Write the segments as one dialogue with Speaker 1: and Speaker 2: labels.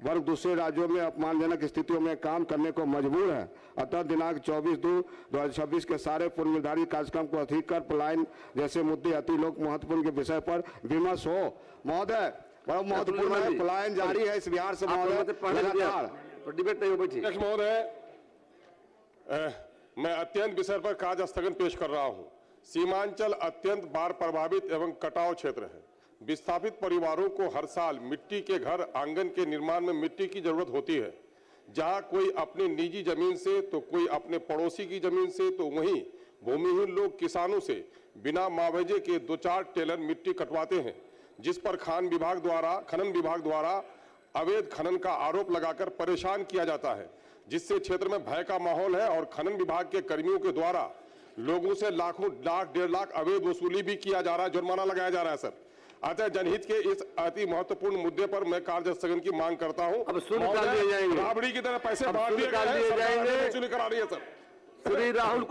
Speaker 1: वर्ग दूसरे राज्यों में अपमानजनक स्थितियों में काम करने को मजबूर है। अतः दिनांक 24/2/2026 के सारे पूर्व निर्धारित कार्यक्रम को अधिक कर पलायन जैसे मुद्दे अति लोक महत्वपूर्ण के विषय पर विमर्श हो। महोदय, बड़ा महत्वपूर्ण है, पलायन जारी है इस बिहार से महोदय, लगातार
Speaker 2: डिबेट नहीं हो बैठी।
Speaker 3: महोदय, मैं अत्यंत विषय पर कार्य स्थगन पेश कर रहा हूं। सीमांचल अत्यंत बाढ़ प्रभावित एवं कटाव क्षेत्र है। विस्थापित परिवारों को हर साल मिट्टी के घर आंगन के निर्माण में मिट्टी की जरूरत होती है। जहां कोई अपनी निजी जमीन से तो कोई अपने पड़ोसी की जमीन से तो वहीं भूमिहीन लोग किसानों से बिना मुआवजे के 2-4 टेलर मिट्टी कटवाते हैं, जिस पर खनन विभाग द्वारा अवैध खनन का आरोप लगाकर परेशान किया जाता है, जिससे क्षेत्र में भय का माहौल है और खनन विभाग के कर्मियों के द्वारा लोगों से लाख 1.5 लाख अवैध वसूली भी किया जा रहा है, जुर्माना लगाया जा रहा है। सर, अतः जनहित के इस अति महत्वपूर्ण मुद्दे पर मैं कार्य स्थगन की मांग करता हूं।
Speaker 2: अब
Speaker 3: राबड़ी की तरह पैसे बांट दिए जाएंगे, वसूली करा रही है। सर,
Speaker 2: श्री राहुल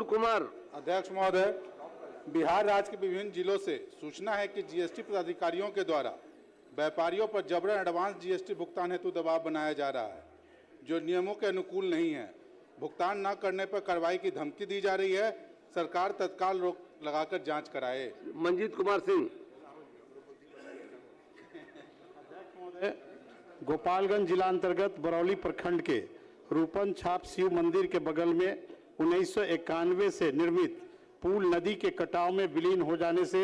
Speaker 2: कुमार।
Speaker 4: अध्यक्ष महोदय, बिहार राज्य के विभिन्न जिलों से सूचना है कि जीएसटी पदाधिकारियों के द्वारा व्यापारियों पर जबरन एडवांस जीएसटी भुगतान हेतु दबाव बनाया जा रहा है, जो नियमों के अनुकूल नहीं है। भुगतान न करने पर कार्रवाई की धमकी दी जा रही है। सरकार तत्काल रोक लगाकर जांच कराए।
Speaker 2: मंजीत कुमार सिंह।
Speaker 5: गोपालगंज जिला अंतर्गत बरौली प्रखंड के रूपन छाप शिव मंदिर के बगल में 1991 से निर्मित पुल नदी के कटाव में विलीन हो जाने से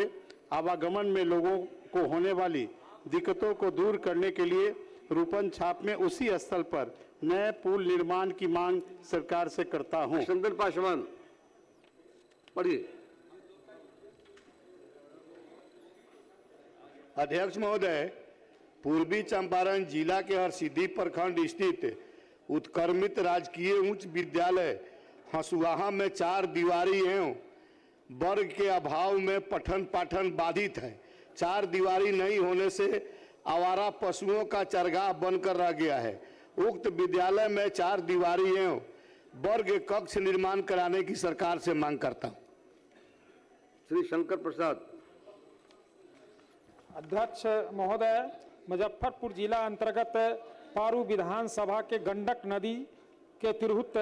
Speaker 5: आवागमन में लोगों को होने वाली दिक्कतों को दूर करने के लिए रूपन छाप में उसी स्थल पर नए पुल निर्माण की मांग सरकार से करता हूं।
Speaker 2: चंदन पासवान, पढ़िए।
Speaker 6: अध्यक्ष महोदय, पूर्वी चंपारण जिला के हरसिद्धि प्रखंड स्थित उत्क्रमित राजकीय उच्च विद्यालय हंसुआहा में 4 दीवारी एवं वर्ग के अभाव में पठन पाठन बाधित है। 4 दीवारी नहीं होने से आवारा पशुओं का चरगाह बनकर रह गया है। उक्त विद्यालय में 4 दीवारी एवं वर्ग कक्ष निर्माण कराने की सरकार से मांग करता हूं।
Speaker 2: श्री शंकर प्रसाद।
Speaker 7: अध्यक्ष महोदय, मुजफ्फरपुर जिला अंतर्गत पारू विधानसभा के गंडक नदी के तिरहुत